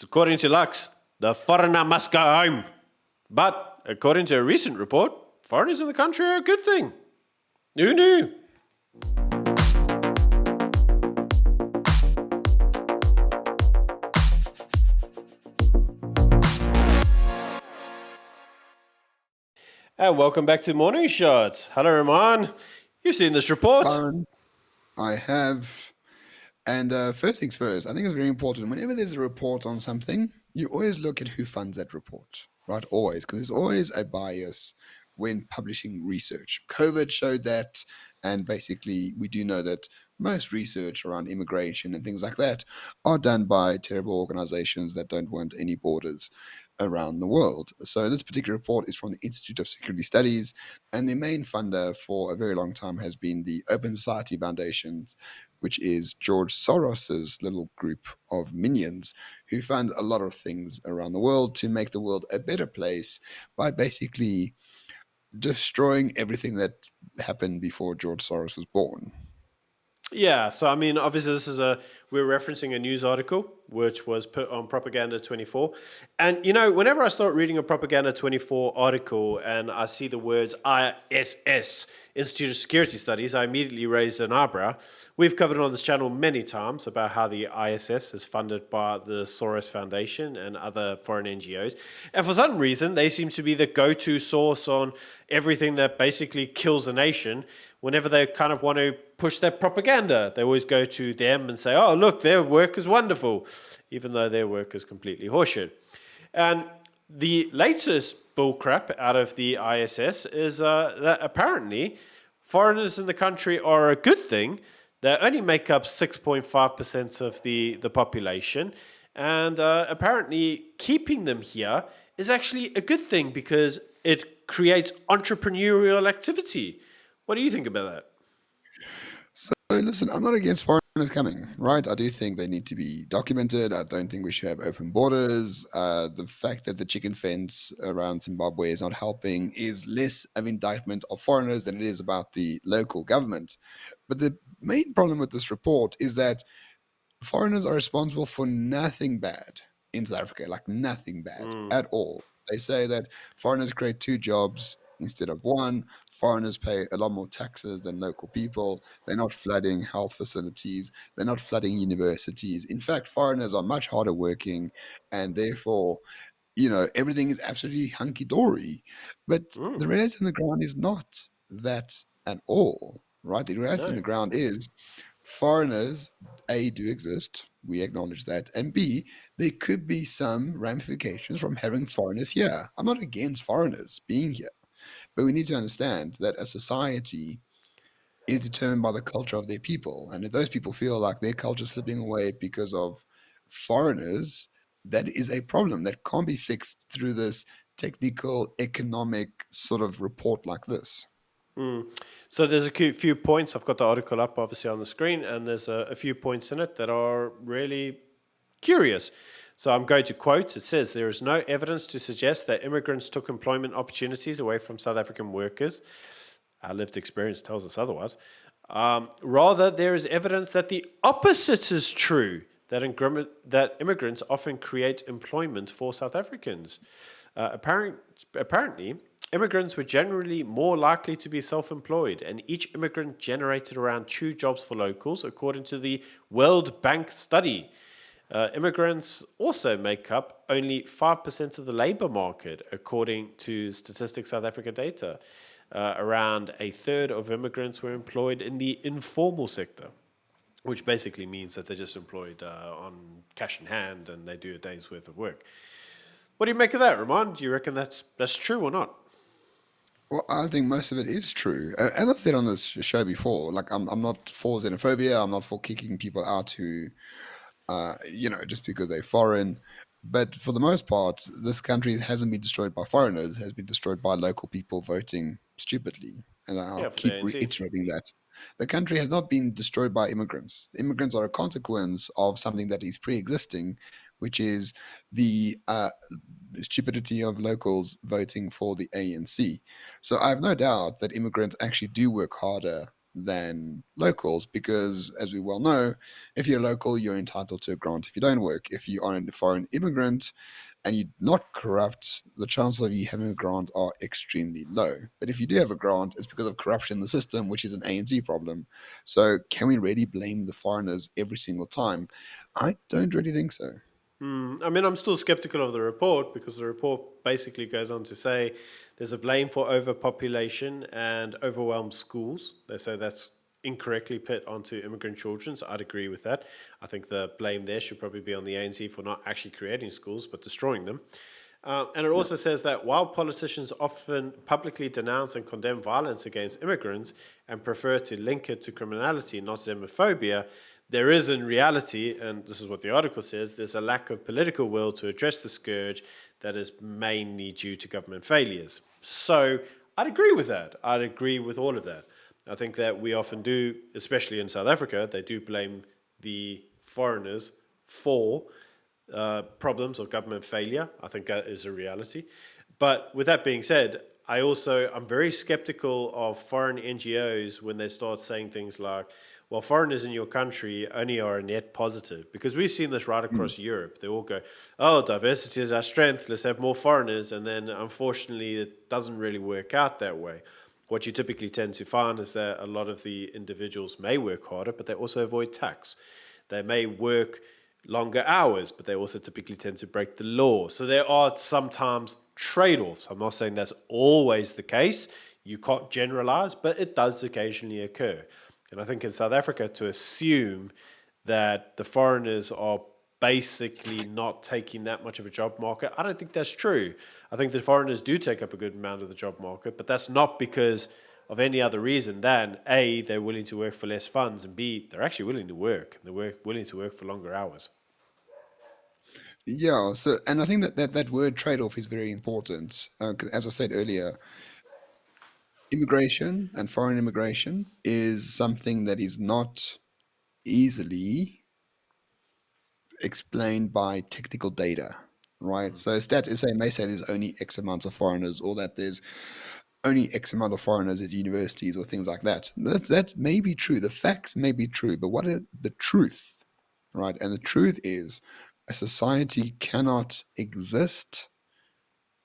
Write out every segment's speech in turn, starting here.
According to Lux, the foreigner must go home. But according to a recent report, foreigners in the country are a good thing. Who knew? And welcome back to Morning Shots. Hello, Rahman. You've seen this report. I have. And first things first, I think it's very important. Whenever there's a report on something, you always look at who funds that report, right? Always, because there's always a bias when publishing research. COVID showed that. And basically, we do know that most research around immigration and things like that are done by terrible organizations that don't want any borders around the world. So this particular report is from the Institute of Security Studies, and the main funder for a very long time has been the Open Society Foundations, which is George Soros's little group of minions who fund a lot of things around the world to make the world a better place by basically destroying everything that happened before George Soros was born. Yeah, so I mean, obviously, we're referencing a news article which was put on Propaganda 24. And, whenever I start reading a Propaganda 24 article and I see the words ISS, Institute of Security Studies, I immediately raise an eyebrow. We've covered on this channel many times about how the ISS is funded by the Soros Foundation and other foreign NGOs. And for some reason, they seem to be the go-to source on everything that basically kills a nation. Whenever they kind of want to push their propaganda, they always go to them and say, oh, look, their work is wonderful, even though their work is completely horseshit. And the latest bullcrap out of the ISS is that apparently foreigners in the country are a good thing. They only make up 6.5% of the population. And apparently keeping them here is actually a good thing because it creates entrepreneurial activity. What do you think about that? So listen, I'm not against foreigners coming, right? I do think they need to be documented. I don't think we should have open borders. The fact that the chicken fence around Zimbabwe is not helping is less of indictment of foreigners than it is about the local government. But the main problem with this report is that foreigners are responsible for nothing bad in South Africa, like nothing bad at all. They say that foreigners create 2 jobs instead of 1. Foreigners pay a lot more taxes than local people. They're not flooding health facilities. They're not flooding universities. In fact, foreigners are much harder working, and therefore, everything is absolutely hunky dory. But the reality on the ground is not that at all, right? The reality on No. the ground is foreigners, A, do exist. We acknowledge that. And B, there could be some ramifications from having foreigners here. I'm not against foreigners being here, but we need to understand that a society is determined by the culture of their people. And if those people feel like their culture is slipping away because of foreigners, that is a problem that can't be fixed through this technical economic sort of report like this. So there's a few points. I've got the article up obviously on the screen, and there's a few points in it that are really curious. So I'm going to quote. It says, there is no evidence to suggest that immigrants took employment opportunities away from South African workers. Our lived experience tells us otherwise. Rather, there is evidence that the opposite is true, that immigrants often create employment for South Africans. Apparently, immigrants were generally more likely to be self-employed, and each immigrant generated around 2 jobs for locals, according to the World Bank study. Immigrants also make up only 5% of the labor market, according to Statistics South Africa data. Around a third of immigrants were employed in the informal sector, which basically means that they're just employed on cash in hand and they do a day's worth of work. What do you make of that, Ramon? Do you reckon that's true or not? Well, I think most of it is true. As I said on this show before, like I'm not for xenophobia. I'm not for kicking people out who just because they're foreign. But for the most part, this country hasn't been destroyed by foreigners, it has been destroyed by local people voting stupidly. And I'll Yeah, for the keep ANC. reiterating that. The country has not been destroyed by immigrants. Immigrants are a consequence of something that is pre existing, which is the stupidity of locals voting for the ANC. So I have no doubt that immigrants actually do work harder than locals because, as we well know, if you're local, you're entitled to a grant if you don't work. If you are a foreign immigrant and you're not corrupt, the chances of you having a grant are extremely low. But if you do have a grant, it's because of corruption in the system, which is an ANC problem. So, can we really blame the foreigners every single time? I don't really think so. I mean, I'm still skeptical of the report because the report basically goes on to say there's a blame for overpopulation and overwhelmed schools. They say that's incorrectly put onto immigrant children. So I'd agree with that. I think the blame there should probably be on the ANC for not actually creating schools but destroying them. And it Yeah. also says that while politicians often publicly denounce and condemn violence against immigrants and prefer to link it to criminality, not xenophobia, there is in reality, and this is what the article says, there's a lack of political will to address the scourge that is mainly due to government failures. So I'd agree with that. I'd agree with all of that. I think that we often do, especially in South Africa, they do blame the foreigners for problems of government failure. I think that is a reality. But with that being said, I'm very skeptical of foreign NGOs when they start saying things like, well, foreigners in your country only are a net positive. Because we've seen this right Mm. across Europe. They all go, oh, diversity is our strength, let's have more foreigners. And then unfortunately, it doesn't really work out that way. What you typically tend to find is that a lot of the individuals may work harder, but they also avoid tax. They may work longer hours, but they also typically tend to break the law. So there are sometimes trade offs. I'm not saying that's always the case. You can't generalize, but it does occasionally occur. And I think in South Africa, to assume that the foreigners are basically not taking that much of a job market, I don't think that's true. I think the foreigners do take up a good amount of the job market, but that's not because of any other reason than A, they're willing to work for less funds, and B, they're actually willing to work. Willing to work for longer hours. Yeah, so and I think that word trade-off is very important. 'Cause as I said earlier, immigration and foreign immigration is something that is not easily explained by technical data, right? So stats say may say there's only X amount of foreigners, or that there's only X amount of foreigners at universities, or things like that. That may be true. The facts may be true, but what is the truth, right? And the truth is, a society cannot exist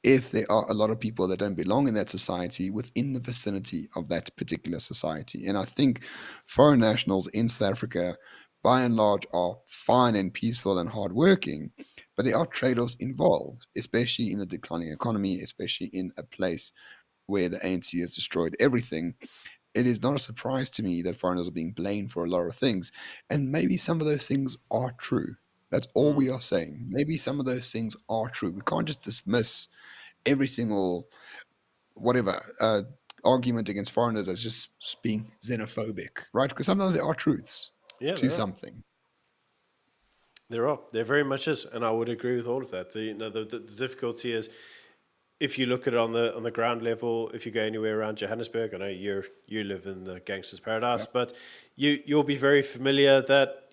if there are a lot of people that don't belong in that society within the vicinity of that particular society. And I think foreign nationals in South Africa, by and large, are fine and peaceful and hardworking, but there are trade offs involved, especially in a declining economy, especially in a place where the ANC has destroyed everything. It is not a surprise to me that foreigners are being blamed for a lot of things. And maybe some of those things are true. That's all we are saying. Maybe some of those things are true. We can't just dismiss every single whatever argument against foreigners as just being xenophobic, right? Because sometimes there are truths Yeah, to there are. something. There are. There very much is, and I would agree with all of that. The difficulty is if you look at it on the ground level. If you go anywhere around Johannesburg, I know you live in the gangster's paradise, Yeah, but you'll be very familiar that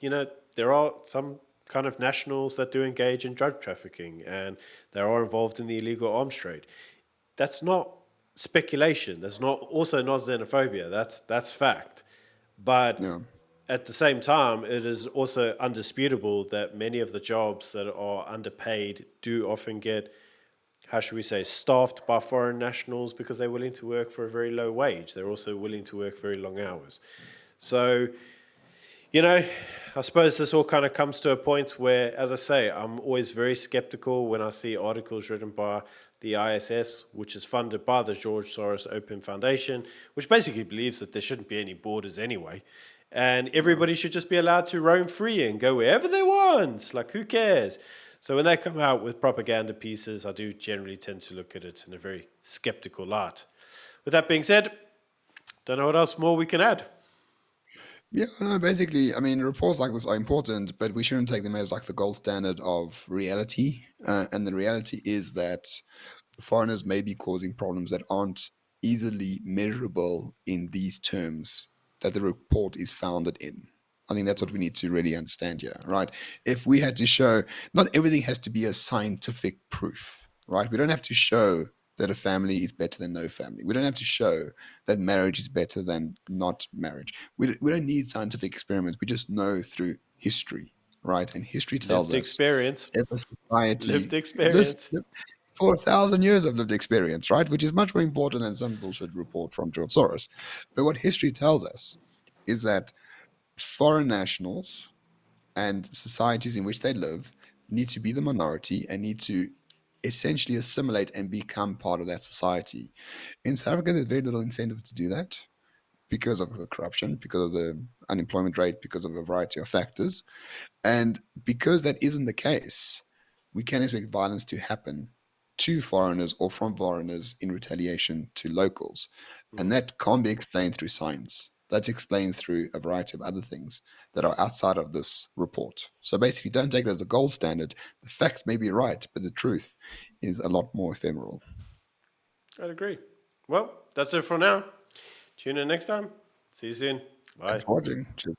there are some kind of nationals that do engage in drug trafficking and they are involved in the illegal arms trade. That's not speculation. That's not also not xenophobia. That's fact. But yeah, at the same time, it is also undisputable that many of the jobs that are underpaid do often get, how should we say, staffed by foreign nationals because they're willing to work for a very low wage. They're also willing to work very long hours. So, you know, I suppose this all kind of comes to a point where, as I say, I'm always very skeptical when I see articles written by the ISS, which is funded by the George Soros Open Foundation, which basically believes that there shouldn't be any borders anyway. And yeah. everybody should just be allowed to roam free and go wherever they want. Like, who cares? So when they come out with propaganda pieces, I do generally tend to look at it in a very skeptical light. With that being said, don't know what else more we can add. Yeah, no, basically, I mean, reports like this are important, but we shouldn't take them as like the gold standard of reality. And the reality is that foreigners may be causing problems that aren't easily measurable in these terms that the report is founded in. I think that's what we need to really understand here, right? If we had to show, not everything has to be a scientific proof, right? We don't have to show that a family is better than no family. We don't have to show that marriage is better than not marriage. We don't need scientific experiments. We just know through history, right? And history tells Lived us experience. if a society, Lived listen, experience. for 1,000 years of lived experience, right? Which is much more important than some bullshit report from George Soros. But what history tells us is that foreign nationals and societies in which they live need to be the minority and need to essentially assimilate and become part of that society. In South Africa, there's very little incentive to do that because of the corruption, because of the unemployment rate, because of a variety of factors. And because that isn't the case, we can expect violence to happen to foreigners or from foreigners in retaliation to locals. And Mm. that can't be explained through science. That's explained through a variety of other things that are outside of this report. So basically, don't take it as the gold standard. The facts may be right, but the truth is a lot more ephemeral. I'd agree. Well, that's it for now. Tune in next time. See you soon. Thanks Bye. for watching. Cheers.